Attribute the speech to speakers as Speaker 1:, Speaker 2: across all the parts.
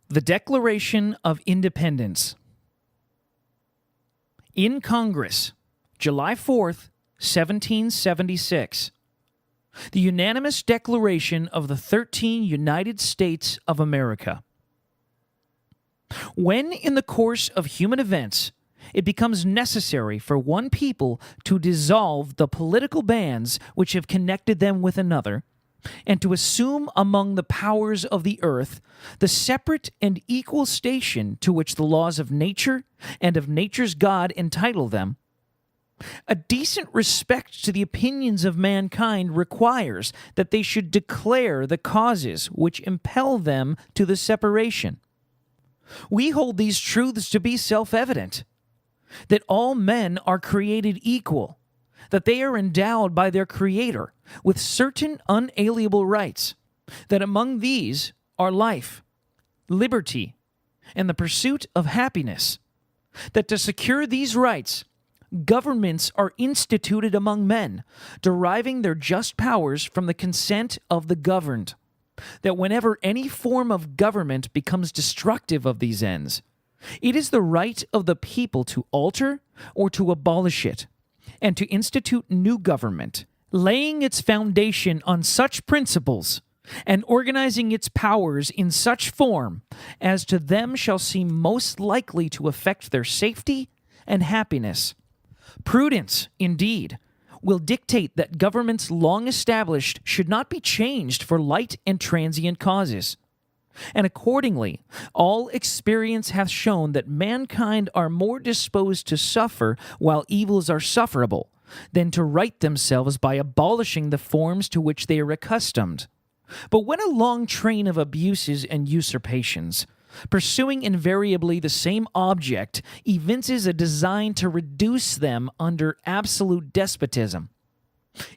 Speaker 1: The Declaration of Independence. In Congress, July 4th, 1776. The unanimous declaration of the 13 United States of America. When, in the course of human events, it becomes necessary for one people to dissolve the political bands which have connected them with another, and to assume among the powers of the earth the separate and equal station to which the laws of nature and of nature's God entitle them, a decent respect to the opinions of mankind requires that they should declare the causes which impel them to the separation. We hold these truths to be self-evident, that all men are created equal, that they are endowed by their Creator with certain unalienable rights, that among these are life, liberty, and the pursuit of happiness, that to secure these rights, governments are instituted among men, deriving their just powers from the consent of the governed, that whenever any form of government becomes destructive of these ends, it is the right of the people to alter or to abolish it, and to institute new government, laying its foundation on such principles, and organizing its powers in such form as to them shall seem most likely to affect their safety and happiness. Prudence, indeed, will dictate that governments long established should not be changed for light and transient causes. And accordingly, all experience hath shown that mankind are more disposed to suffer while evils are sufferable, than to right themselves by abolishing the forms to which they are accustomed. But when a long train of abuses and usurpations, pursuing invariably the same object, evinces a design to reduce them under absolute despotism,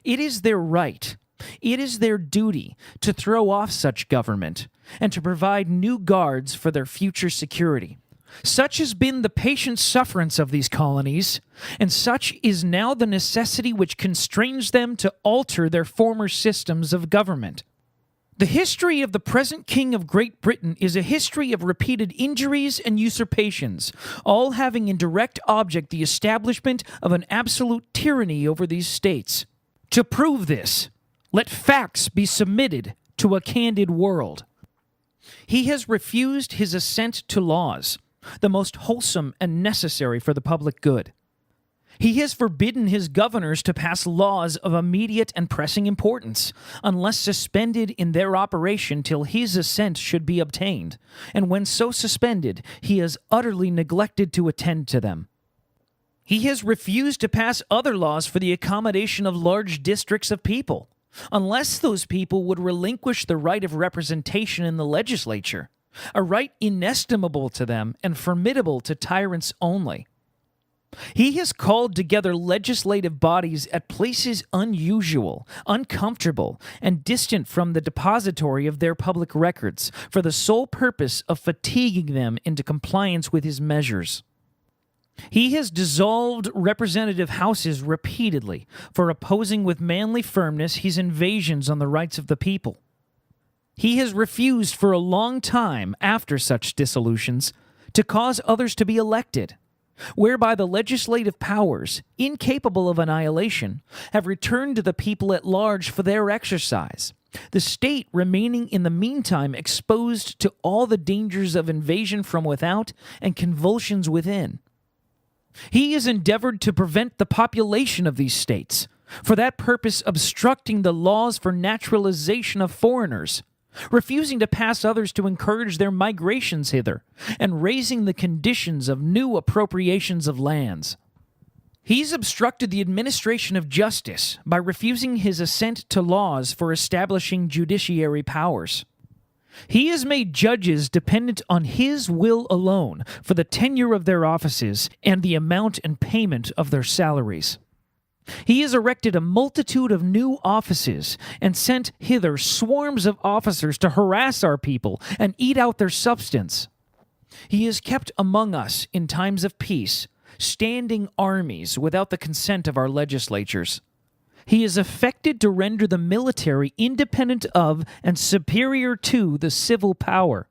Speaker 1: it is their right, it is their duty to throw off such government, and to provide new guards for their future security. Such has been the patient sufferance of these colonies, and such is now the necessity which constrains them to alter their former systems of government. The history of the present King of Great Britain is a history of repeated injuries and usurpations, all having in direct object the establishment of an absolute tyranny over these states. To prove this, let facts be submitted to a candid world. He has refused his assent to laws, the most wholesome and necessary for the public good. He has forbidden his governors to pass laws of immediate and pressing importance, unless suspended in their operation till his assent should be obtained, and when so suspended, he has utterly neglected to attend to them. He has refused to pass other laws for the accommodation of large districts of people, unless those people would relinquish the right of representation in the legislature, a right inestimable to them and formidable to tyrants only. He has called together legislative bodies at places unusual, uncomfortable, and distant from the depository of their public records, for the sole purpose of fatiguing them into compliance with his measures. He has dissolved representative houses repeatedly for opposing with manly firmness his invasions on the rights of the people. He has refused for a long time after such dissolutions to cause others to be elected, whereby the legislative powers, incapable of annihilation, have returned to the people at large for their exercise, the state remaining in the meantime exposed to all the dangers of invasion from without and convulsions within. He has endeavored to prevent the population of these states, for that purpose obstructing the laws for naturalization of foreigners, refusing to pass others to encourage their migrations hither, and raising the conditions of new appropriations of lands. He's obstructed the administration of justice by refusing his assent to laws for establishing judiciary powers. He has made judges dependent on his will alone for the tenure of their offices and the amount and payment of their salaries. He has erected a multitude of new offices and sent hither swarms of officers to harass our people and eat out their substance. He has kept among us in times of peace standing armies without the consent of our legislatures. He is affected to render the military independent of and superior to the civil power.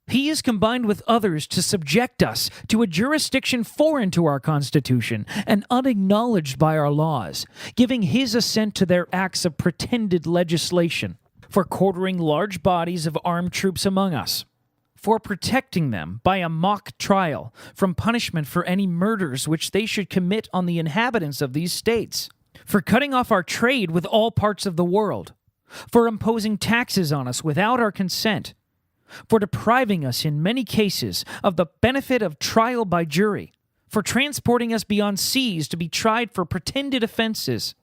Speaker 1: He is combined with others to subject us to a jurisdiction foreign to our Constitution and unacknowledged by our laws, giving his assent to their acts of pretended legislation, for quartering large bodies of armed troops among us, for protecting them by a mock trial from punishment for any murders which they should commit on the inhabitants of these states, for cutting off our trade with all parts of the world, for imposing taxes on us without our consent, for depriving us in many cases of the benefit of trial by jury, for transporting us beyond seas to be tried for pretended offenses,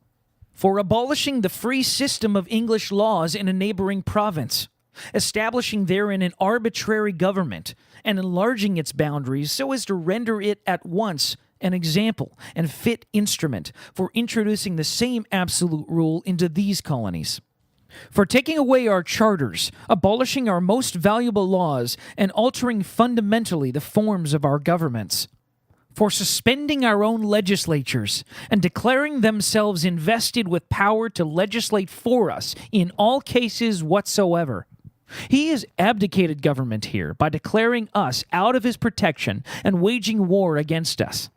Speaker 1: for abolishing the free system of English laws in a neighboring province, establishing therein an arbitrary government, and enlarging its boundaries so as to render it at once an example and fit instrument for introducing the same absolute rule into these colonies, for taking away our charters, abolishing our most valuable laws, and altering fundamentally the forms of our governments, for suspending our own legislatures and declaring themselves invested with power to legislate for us in all cases whatsoever. He has abdicated government here by declaring us out of his protection and waging war against us.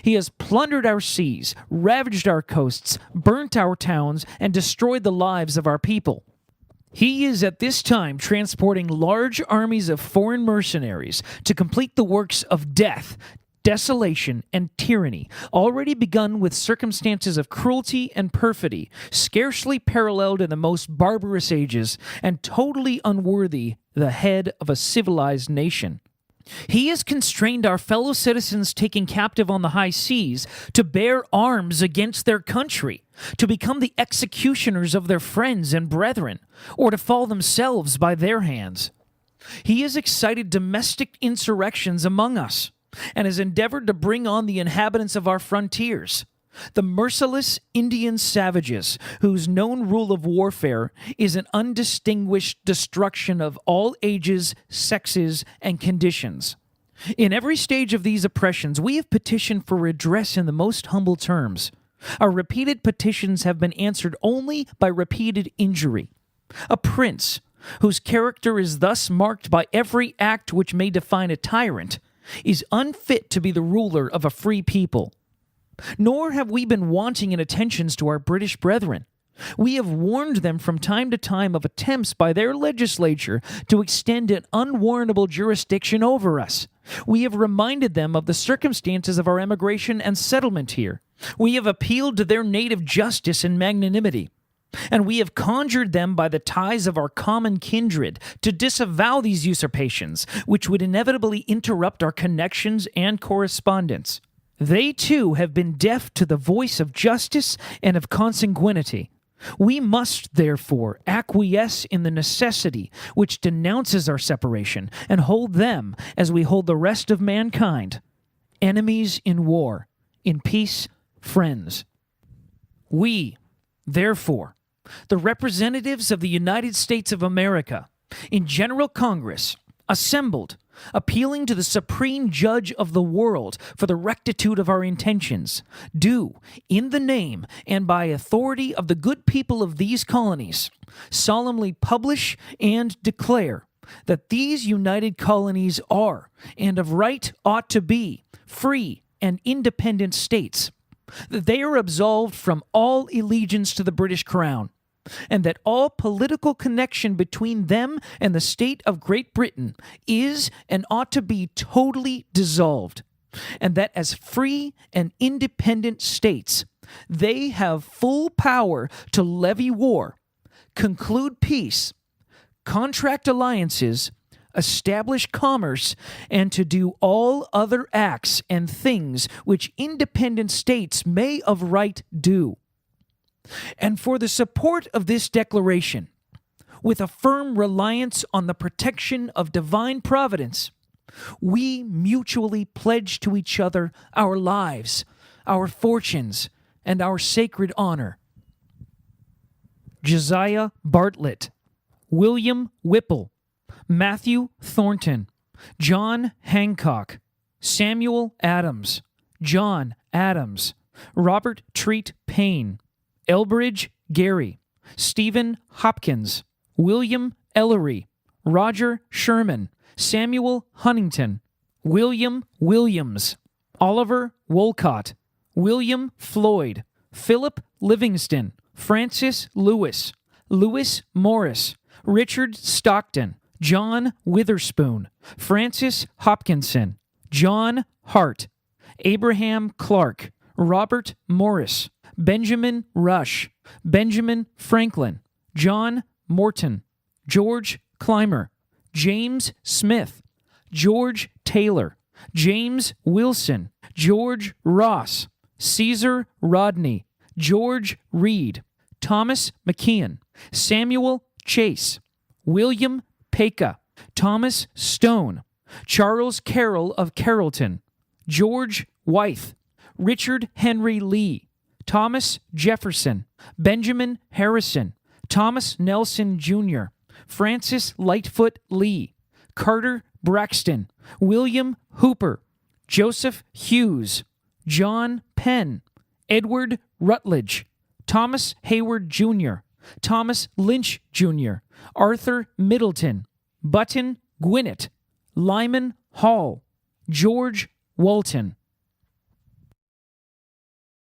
Speaker 1: He has plundered our seas, ravaged our coasts, burnt our towns, and destroyed the lives of our people. He is at this time transporting large armies of foreign mercenaries to complete the works of death, desolation, and tyranny, already begun with circumstances of cruelty and perfidy, scarcely paralleled in the most barbarous ages, and totally unworthy the head of a civilized nation. He has constrained our fellow citizens taken captive on the high seas to bear arms against their country, to become the executioners of their friends and brethren, or to fall themselves by their hands. He has excited domestic insurrections among us, and has endeavored to bring on the inhabitants of our frontiers, the merciless Indian savages whose known rule of warfare is an undistinguished destruction of all ages, sexes, and conditions. In every stage of these oppressions, we have petitioned for redress in the most humble terms. Our repeated petitions have been answered only by repeated injury. A prince, whose character is thus marked by every act which may define a tyrant, is unfit to be the ruler of a free people. Nor have we been wanting in attentions to our British brethren. We have warned them from time to time of attempts by their legislature to extend an unwarrantable jurisdiction over us. We have reminded them of the circumstances of our emigration and settlement here. We have appealed to their native justice and magnanimity. And we have conjured them by the ties of our common kindred to disavow these usurpations, which would inevitably interrupt our connections and correspondence. They, too, have been deaf to the voice of justice and of consanguinity. We must, therefore, acquiesce in the necessity which denounces our separation, and hold them, as we hold the rest of mankind, enemies in war, in peace, friends. We, therefore, the representatives of the United States of America, in General Congress, assembled, appealing to the supreme judge of the world for the rectitude of our intentions, do, in the name and by authority of the good people of these colonies, solemnly publish and declare that these united colonies are, and of right ought to be, free and independent states, that they are absolved from all allegiance to the British Crown, and that all political connection between them and the state of Great Britain is and ought to be totally dissolved, and that as free and independent states, they have full power to levy war, conclude peace, contract alliances, establish commerce, and to do all other acts and things which independent states may of right do. And for the support of this declaration, with a firm reliance on the protection of divine providence, we mutually pledge to each other our lives, our fortunes, and our sacred honor. Josiah Bartlett, William Whipple, Matthew Thornton, John Hancock, Samuel Adams, John Adams, Robert Treat Payne, Elbridge Gerry, Stephen Hopkins, William Ellery, Roger Sherman, Samuel Huntington, William Williams, Oliver Wolcott, William Floyd, Philip Livingston, Francis Lewis, Lewis Morris, Richard Stockton, John Witherspoon, Francis Hopkinson, John Hart, Abraham Clark, Robert Morris, Benjamin Rush, Benjamin Franklin, John Morton, George Clymer, James Smith, George Taylor, James Wilson, George Ross, Caesar Rodney, George Reed, Thomas McKeon, Samuel Chase, William Peka, Thomas Stone, Charles Carroll of Carrollton, George Wythe, Richard Henry Lee, Thomas Jefferson, Benjamin Harrison, Thomas Nelson Jr., Francis Lightfoot Lee, Carter Braxton, William Hooper, Joseph Hughes, John Penn, Edward Rutledge, Thomas Hayward Jr., Thomas Lynch Jr., Arthur Middleton, Button Gwinnett, Lyman Hall, George Walton,